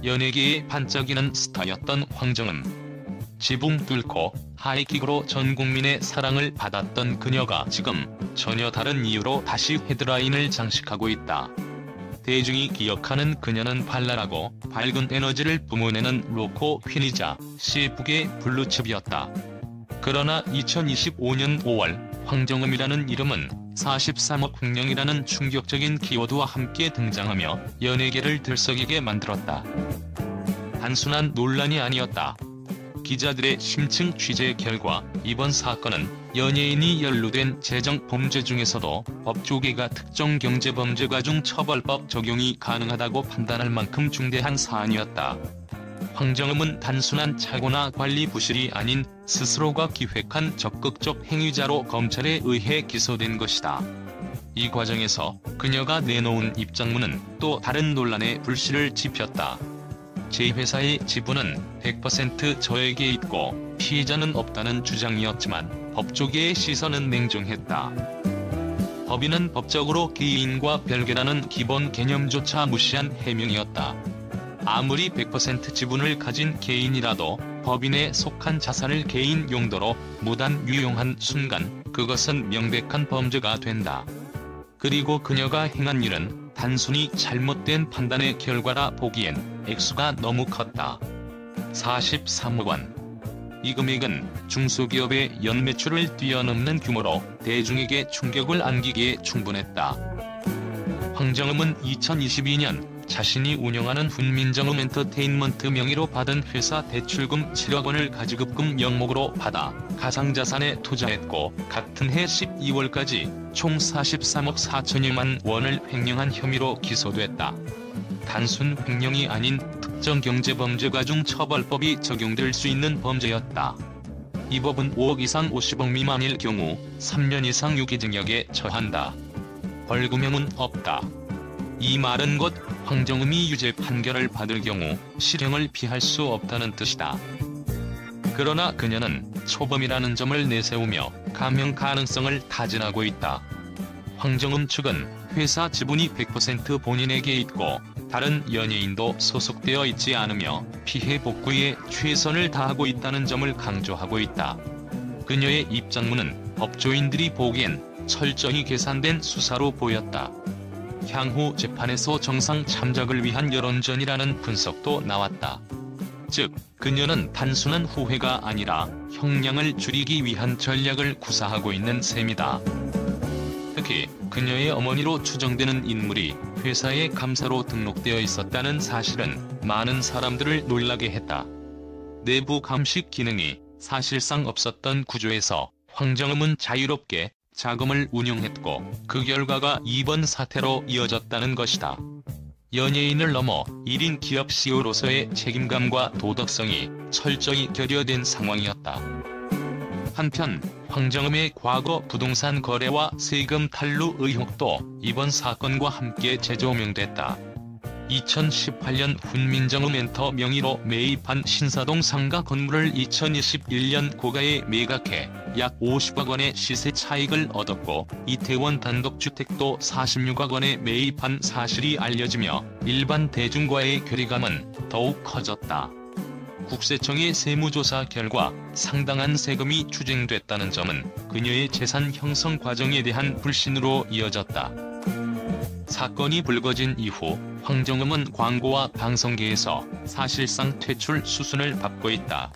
연예계의 반짝이는 스타였던 황정음. 지붕 뚫고 하이킥으로 전 국민의 사랑을 받았던 그녀가 지금 전혀 다른 이유로 다시 헤드라인을 장식하고 있다. 대중이 기억하는 그녀는 발랄하고 밝은 에너지를 뿜어내는 로코 퀸이자 시북의 블루칩이었다. 그러나 2025년 5월 황정음이라는 이름은 43억 횡령이라는 충격적인 키워드와 함께 등장하며 연예계를 들썩이게 만들었다. 단순한 논란이 아니었다. 기자들의 심층 취재 결과 이번 사건은 연예인이 연루된 재정범죄 중에서도 법조계가 특정 경제범죄가 중 처벌법 적용이 가능하다고 판단할 만큼 중대한 사안이었다. 황정음은 단순한 착오나 관리 부실이 아닌 스스로가 기획한 적극적 행위자로 검찰에 의해 기소된 것이다. 이 과정에서 그녀가 내놓은 입장문은 또 다른 논란의 불씨를 지폈다. 제 회사의 지분은 100% 저에게 있고 피해자는 없다는 주장이었지만 법조계의 시선은 냉정했다. 법인은 법적으로 개인과 별개라는 기본 개념조차 무시한 해명이었다. 아무리 100% 지분을 가진 개인이라도 법인에 속한 자산을 개인 용도로 무단 유용한 순간 그것은 명백한 범죄가 된다. 그리고 그녀가 행한 일은 단순히 잘못된 판단의 결과라 보기엔 액수가 너무 컸다. 43억 원. 이 금액은 중소기업의 연매출을 뛰어넘는 규모로 대중에게 충격을 안기기에 충분했다. 황정음은 2022년 자신이 운영하는 훈민정음 엔터테인먼트 명의로 받은 회사 대출금 7억 원을 가지급금 명목으로 받아 가상자산에 투자했고 같은 해 12월까지 총 43억 4천여만 원을 횡령한 혐의로 기소됐다. 단순 횡령이 아닌 특정 경제범죄가 중 처벌법이 적용될 수 있는 범죄였다. 이 법은 5억 이상 50억 미만일 경우 3년 이상 유기징역에 처한다. 벌금형은 없다. 이 말은 곧 황정음이 유죄 판결을 받을 경우 실형을 피할 수 없다는 뜻이다. 그러나 그녀는 초범이라는 점을 내세우며 감형 가능성을 타진하고 있다. 황정음 측은 회사 지분이 100% 본인에게 있고 다른 연예인도 소속되어 있지 않으며 피해 복구에 최선을 다하고 있다는 점을 강조하고 있다. 그녀의 입장문은 법조인들이 보기엔 철저히 계산된 수사로 보였다. 향후 재판에서 정상 참작을 위한 여론전이라는 분석도 나왔다. 즉, 그녀는 단순한 후회가 아니라 형량을 줄이기 위한 전략을 구사하고 있는 셈이다. 특히 그녀의 어머니로 추정되는 인물이 회사의 감사로 등록되어 있었다는 사실은 많은 사람들을 놀라게 했다. 내부 감식 기능이 사실상 없었던 구조에서 황정음은 자유롭게 자금을 운용했고 그 결과가 이번 사태로 이어졌다는 것이다. 연예인을 넘어 1인 기업 CEO로서의 책임감과 도덕성이 철저히 결여된 상황이었다. 한편 황정음의 과거 부동산 거래와 세금 탈루 의혹도 이번 사건과 함께 재조명됐다. 2018년 훈민정음 엔터 명의로 매입한 신사동 상가 건물을 2021년 고가에 매각해 약 50억 원의 시세 차익을 얻었고 이태원 단독주택도 46억 원에 매입한 사실이 알려지며 일반 대중과의 괴리감은 더욱 커졌다. 국세청의 세무조사 결과 상당한 세금이 추징됐다는 점은 그녀의 재산 형성 과정에 대한 불신으로 이어졌다. 사건이 불거진 이후 황정음은 광고와 방송계에서 사실상 퇴출 수순을 밟고 있다.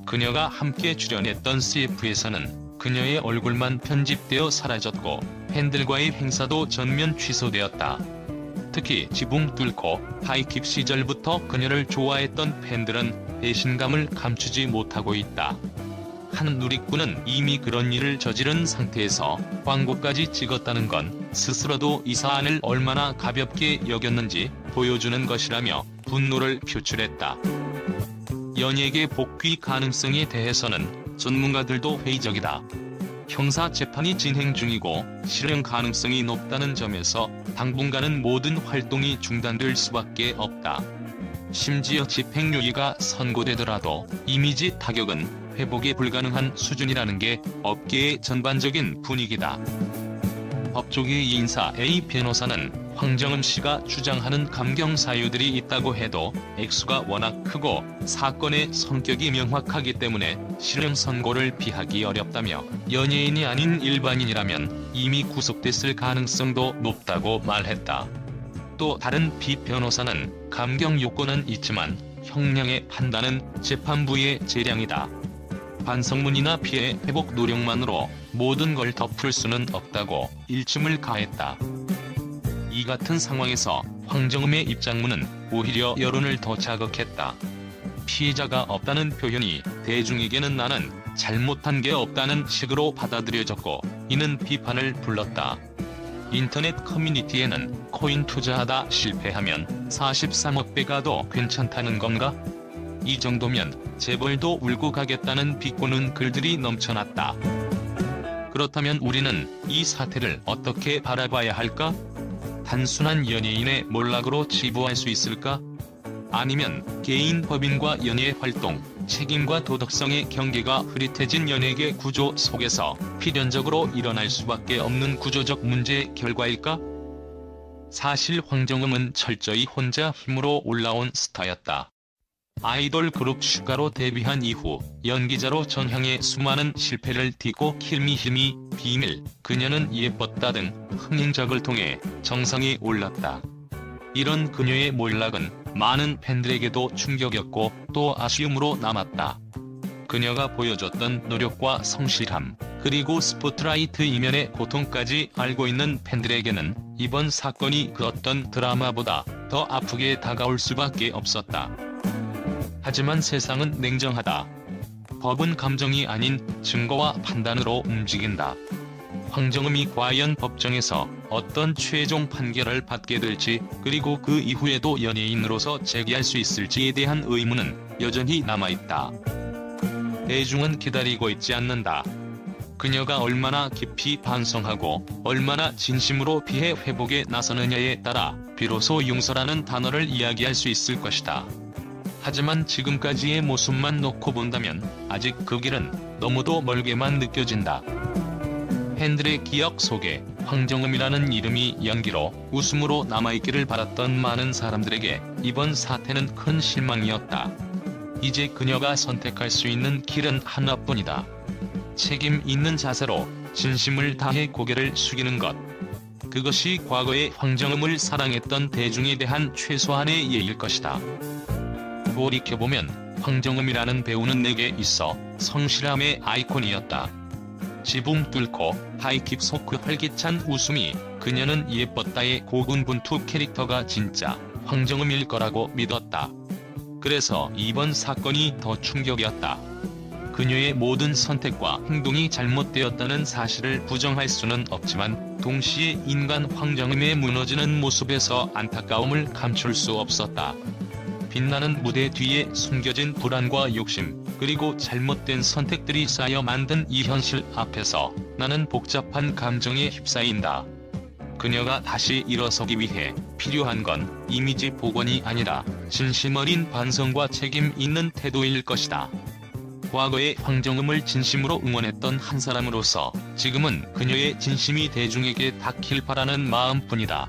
그녀가 함께 출연했던 CF에서는 그녀의 얼굴만 편집되어 사라졌고 팬들과의 행사도 전면 취소되었다. 특히 지붕 뚫고 하이킥 시절부터 그녀를 좋아했던 팬들은 배신감을 감추지 못하고 있다. 한 누리꾼은 이미 그런 일을 저지른 상태에서 광고까지 찍었다는 건 스스로도 이 사안을 얼마나 가볍게 여겼는지 보여주는 것이라며 분노를 표출했다. 연예계 복귀 가능성에 대해서는 전문가들도 회의적이다. 형사 재판이 진행 중이고 실형 가능성이 높다는 점에서 당분간은 모든 활동이 중단될 수밖에 없다. 심지어 집행유예가 선고되더라도 이미지 타격은 회복이 불가능한 수준이라는 게 업계의 전반적인 분위기다. 법조계 인사 A 변호사는 황정음 씨가 주장하는 감경 사유들이 있다고 해도 액수가 워낙 크고 사건의 성격이 명확하기 때문에 실형 선고를 피하기 어렵다며 연예인이 아닌 일반인이라면 이미 구속됐을 가능성도 높다고 말했다. 또 다른 비 변호사는 감경 요건은 있지만 형량의 판단은 재판부의 재량이다. 반성문이나 피해 회복 노력만으로 모든 걸 덮을 수는 없다고 일침을 가했다. 이 같은 상황에서 황정음의 입장문은 오히려 여론을 더 자극했다. 피해자가 없다는 표현이 대중에게는 나는 잘못한 게 없다는 식으로 받아들여졌고 이는 비판을 불렀다. 인터넷 커뮤니티에는 코인 투자하다 실패하면 43억 배 가도 괜찮다는 건가? 이 정도면 재벌도 울고 가겠다는 비꼬는 글들이 넘쳐났다. 그렇다면 우리는 이 사태를 어떻게 바라봐야 할까? 단순한 연예인의 몰락으로 치부할 수 있을까? 아니면 개인 법인과 연예 활동, 책임과 도덕성의 경계가 흐릿해진 연예계 구조 속에서 필연적으로 일어날 수밖에 없는 구조적 문제의 결과일까? 사실 황정음은 철저히 혼자 힘으로 올라온 스타였다. 아이돌 그룹 슈가로 데뷔한 이후 연기자로 전향해 수많은 실패를 딛고 킬미힐미, 비밀, 그녀는 예뻤다 등 흥행작을 통해 정상에 올랐다. 이런 그녀의 몰락은 많은 팬들에게도 충격이었고 또 아쉬움으로 남았다. 그녀가 보여줬던 노력과 성실함, 그리고 스포트라이트 이면의 고통까지 알고 있는 팬들에게는 이번 사건이 그 어떤 드라마보다 더 아프게 다가올 수밖에 없었다. 하지만 세상은 냉정하다. 법은 감정이 아닌 증거와 판단으로 움직인다. 황정음이 과연 법정에서 어떤 최종 판결을 받게 될지 그리고 그 이후에도 연예인으로서 재기할 수 있을지에 대한 의문은 여전히 남아있다. 대중은 기다리고 있지 않는다. 그녀가 얼마나 깊이 반성하고 얼마나 진심으로 피해 회복에 나서느냐에 따라 비로소 용서라는 단어를 이야기할 수 있을 것이다. 하지만 지금까지의 모습만 놓고 본다면 아직 그 길은 너무도 멀게만 느껴진다. 팬들의 기억 속에 황정음이라는 이름이 연기로 웃음으로 남아있기를 바랐던 많은 사람들에게 이번 사태는 큰 실망이었다. 이제 그녀가 선택할 수 있는 길은 하나뿐이다. 책임 있는 자세로 진심을 다해 고개를 숙이는 것. 그것이 과거의 황정음을 사랑했던 대중에 대한 최소한의 예일 것이다. 돌이켜보면 황정음이라는 배우는 내게 있어 성실함의 아이콘이었다. 지붕 뚫고 하이킥 속 그 활기찬 웃음이 그녀는 예뻤다의 고군분투 캐릭터가 진짜 황정음일 거라고 믿었다. 그래서 이번 사건이 더 충격이었다. 그녀의 모든 선택과 행동이 잘못되었다는 사실을 부정할 수는 없지만 동시에 인간 황정음의 무너지는 모습에서 안타까움을 감출 수 없었다. 빛나는 무대 뒤에 숨겨진 불안과 욕심, 그리고 잘못된 선택들이 쌓여 만든 이 현실 앞에서 나는 복잡한 감정에 휩싸인다. 그녀가 다시 일어서기 위해 필요한 건 이미지 복원이 아니라 진심 어린 반성과 책임 있는 태도일 것이다. 과거의 황정음을 진심으로 응원했던 한 사람으로서 지금은 그녀의 진심이 대중에게 닿길 바라는 마음뿐이다.